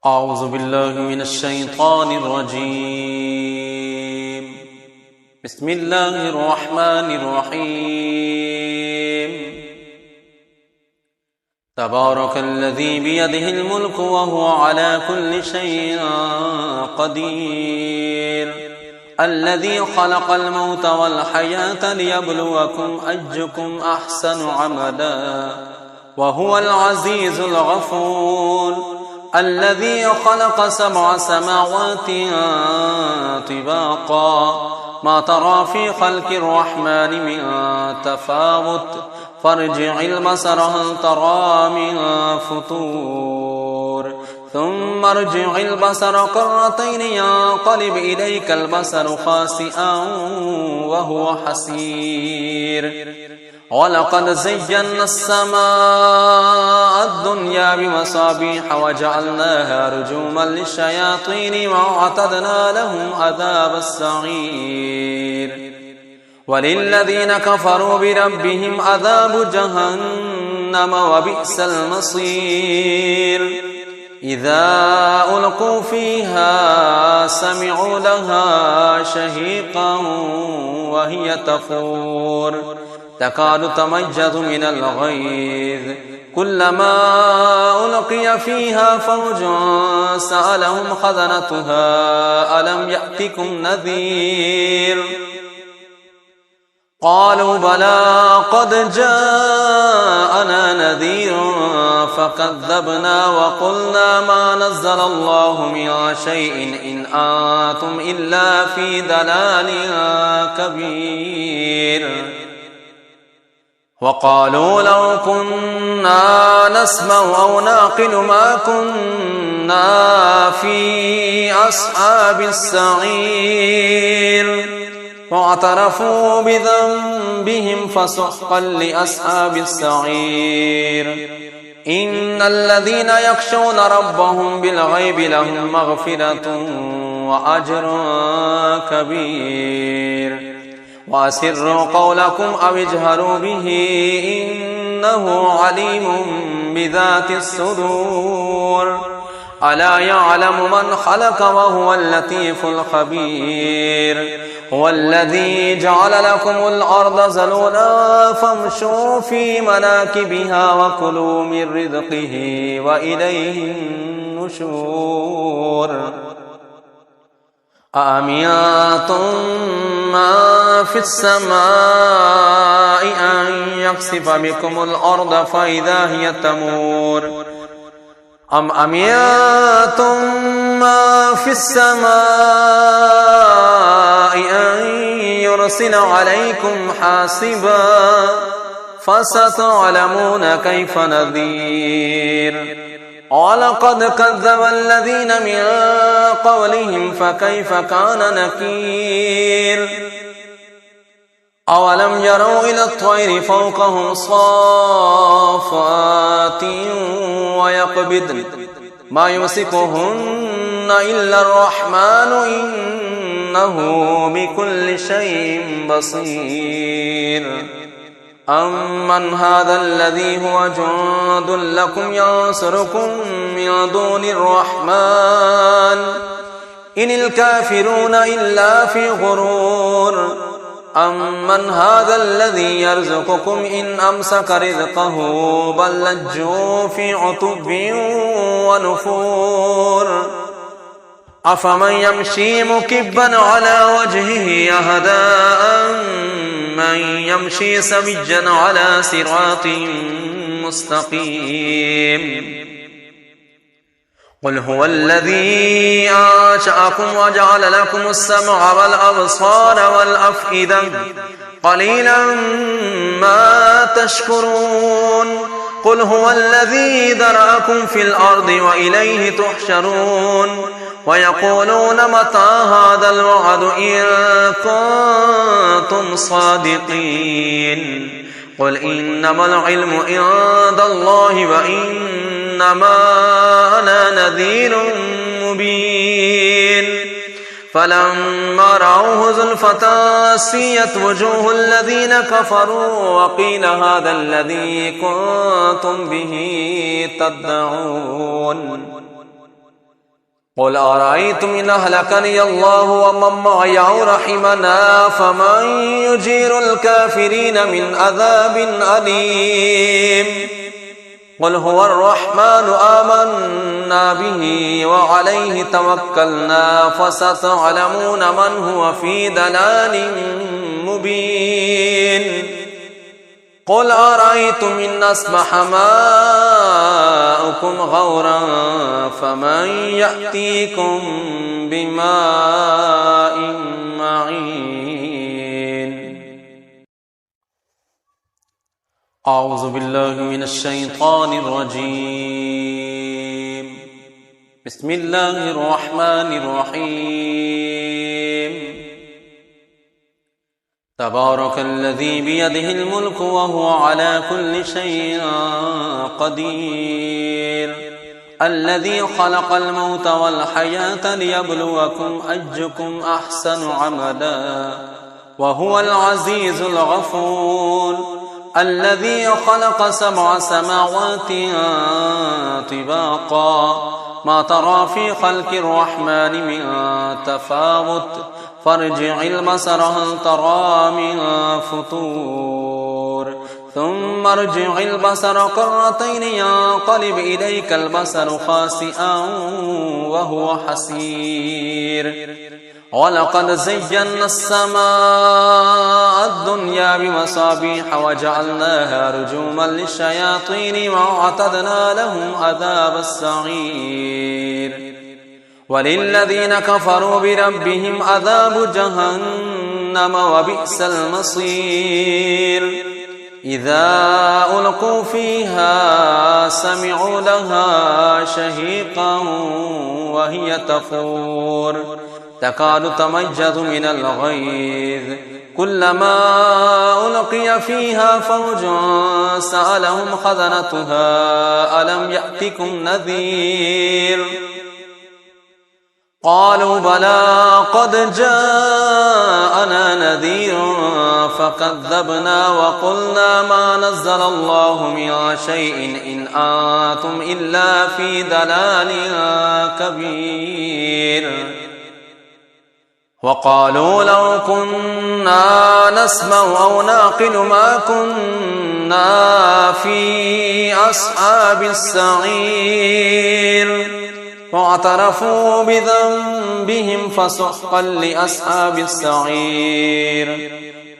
أعوذ بالله من الشيطان الرجيم. بسم الله الرحمن الرحيم. تبارك الذي بيده الملك وهو على كل شيء قدير، الذي خلق الموت والحياة ليبلوكم أيكم أحسن عملا وهو العزيز الغفور، الذي خلق 7 سماوات طباقا ما ترى في خلق الرحمن من تفاوت فارجع البصر هل ترى من فطور ثم ارجع البصر كرتين ينقلب إليك البصر خاسئا وهو حسير. ولقد زينا السماء الدنيا بمصابيح وجعلناها رجوما للشياطين وأعتدنا لهم عذاب السعير. وللذين كفروا بربهم عذاب جهنم وبئس المصير. إذا ألقوا فيها سمعوا لها شهيقا وهي تفور تكاد تميز من الغيظ كلما ألقي فيها فوج سألهم خزنتها ألم يأتكم نذير قالوا بلى قد جاءنا نذير فكذبنا وقلنا ما نزل الله من شيء إن أنتم إلا في ضلال كبير. وقالوا لو كنا نسمع أو نعقل ما كنا في أصحاب السعير واعترفوا بذنبهم فسحقا لأصحاب السعير. إن الذين يخشون ربهم بالغيب لهم مغفرة وأجر كبير. وأسروا قولكم أو اجهروا به إنه عليم بذات الصدور. ألا يعلم من خلق وهو اللطيف الخبير. هو الذي جعل لكم الأرض ذلولا فامشوا في مناكبها وكلوا من رزقه وإليه النشور. أأمنتم ما في السماء أن يخسف بكم الأرض فإذا هي تمور أم أمنتم ما في السماء أن يرسل عليكم حاصبا فستعلمون كيف نذير. ولقد كذب الذين من قبلهم فكيف كان نكير. أولم يروا إلى الطير فوقهم صافات ويقبضن ما يمسكهن إلا الرحمن إنه بكل شيء بصير. أمن هذا الذي هو جند لكم ينصركم من دون الرحمن إن الكافرون إلا في غرور. أمن هذا الذي يرزقكم إن أمسك رزقه بل لجوا في عتب ونفور. أفمن يمشي مكبا على وجهه أهدى من يمشي سويا على صراط مستقيم. قل هو الذي أنشأكم وجعل لكم السمع والأبصار والأفئدة قليلا ما تشكرون. قل هو الذي ذرأكم في الأرض وإليه تحشرون. ويقولون متى هذا الوعد إن كنتم صادقين. قل إنما العلم عند الله وإنما أنا نذير مبين. فلما رأوه زلفة سيئت وجوه الذين كفروا وقيل هذا الذي كنتم به تدعون. قل أرأيتم إن أهلكني الله ومن معي أو رحمنا فمن يجير الكافرين من عذاب أليم قل هو الرحمن آمنا به وعليه توكلنا فستعلمون من هو في ضلال مبين قل أرأيتم إن أصبح ماؤكم غورا فمن يأتيكم بماء معين أعوذ بالله من الشيطان الرجيم بسم الله الرحمن الرحيم تبارك الذي بيده الملك وهو على كل شيء قدير الذي خلق الموت والحياة ليبلوكم أيكم أحسن عملا وهو العزيز الغفور الذي خلق 7 سماوات طباقا ما ترى في خلق الرحمن من تفاوت فارجع البصر هل ترى من فطور ثم ارجع البصر كرتين ينقلب إليك البصر خاسئا وهو حسير ولقد زينا السماء الدنيا بمصابيح وجعلناها رجوما للشياطين وأعتدنا لهم عذاب السعير وللذين كفروا بربهم عذاب جهنم وبئس المصير إذا ألقوا فيها سمعوا لها شهيقا وهي تفور تكاد تميز من الغيظ كلما ألقي فيها فوج سألهم خزنتها ألم يأتكم نذير قالوا بلى قد جاءنا نذير فكذبنا وقلنا ما نزل الله من شيء إن أنتم إلا في ضلال كبير وقالوا لو كنا نسمع أو نعقل ما كنا في أصحاب السعير واعترفوا بذنبهم فسحقا لأصحاب السعير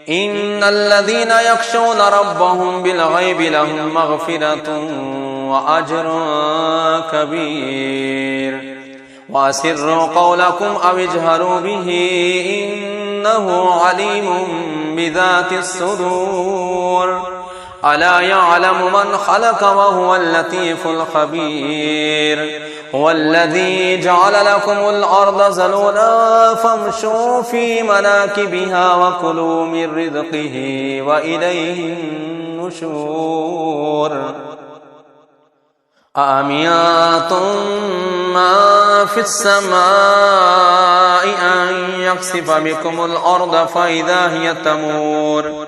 إن الذين يخشون ربهم بالغيب لهم مغفرة وأجر كبير وأسروا قولكم أو اجهروا به إنه عليم بذات الصدور ألا يعلم من خلق وهو اللطيف الخبير هو الذي جعل لكم الأرض ذلولا فامشوا في مناكبها وكلوا من رزقه وإليه النشور أأمنتم ما في السماء أن يخسف بكم الأرض فإذا هي تمور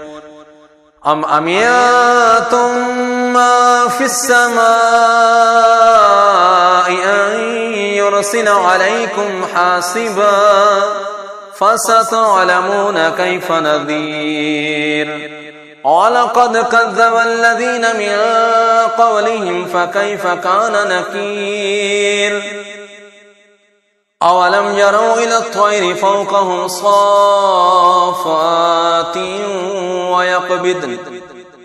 أم أمنتم ما في السماء أن يرسل عليكم حاصبا فستعلمون كيف نذير ولقد كذب الذين من قبلهم فكيف كان نكير أولم يروا إلى الطير فوقهم صافات ويقبضن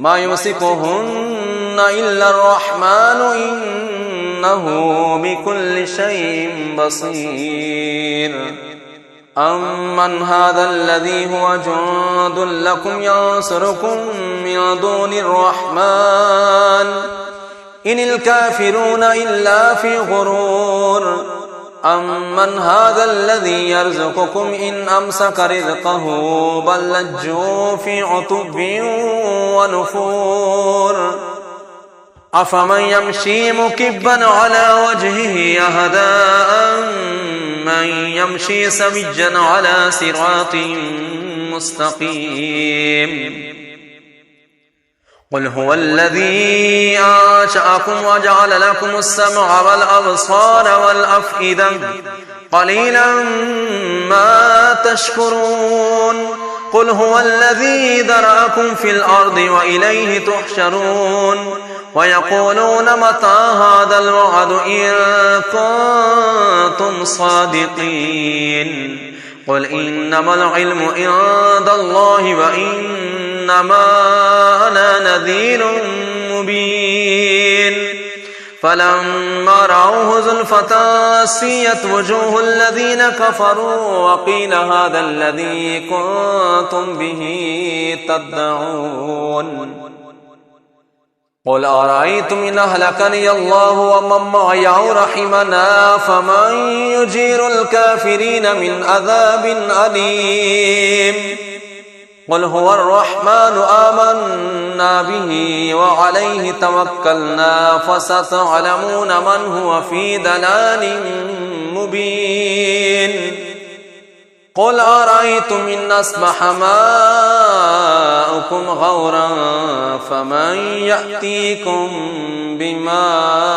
ما يمسكهن إلا الرحمن إنه بكل شيء بصير أمن هذا الذي هو جند لكم ينصركم من دون الرحمن إن الكافرون إلا في غرور أمن هذا الذي يرزقكم إن أمسك رزقه بل لجوا في عتب ونفور أفمن يمشي مكبا على وجهه أهدى من يمشي سويا على صراط مستقيم قل هو الذي أنشأكم وجعل لكم السمع والأبصار والأفئدة قليلا ما تشكرون قل هو الذي ذرأكم في الأرض وإليه تحشرون ويقولون متى هذا الوعد إن كنتم صادقين قل إنما العلم عند الله وإنما أنا نذير مبين فلما رأوه زلفة سيئت وجوه الذين كفروا وقيل هذا الذي كنتم به تدعون قل أرأيتم إن أهلكني الله ومن معي أو رحمنا فمن يجير الكافرين من عذاب أليم قل هو الرحمن آمنا به وعليه توكلنا فستعلمون من هو في ضلال مبين قل أرأيتم إن أصبح ماؤكم غورا فمن يأتيكم بماء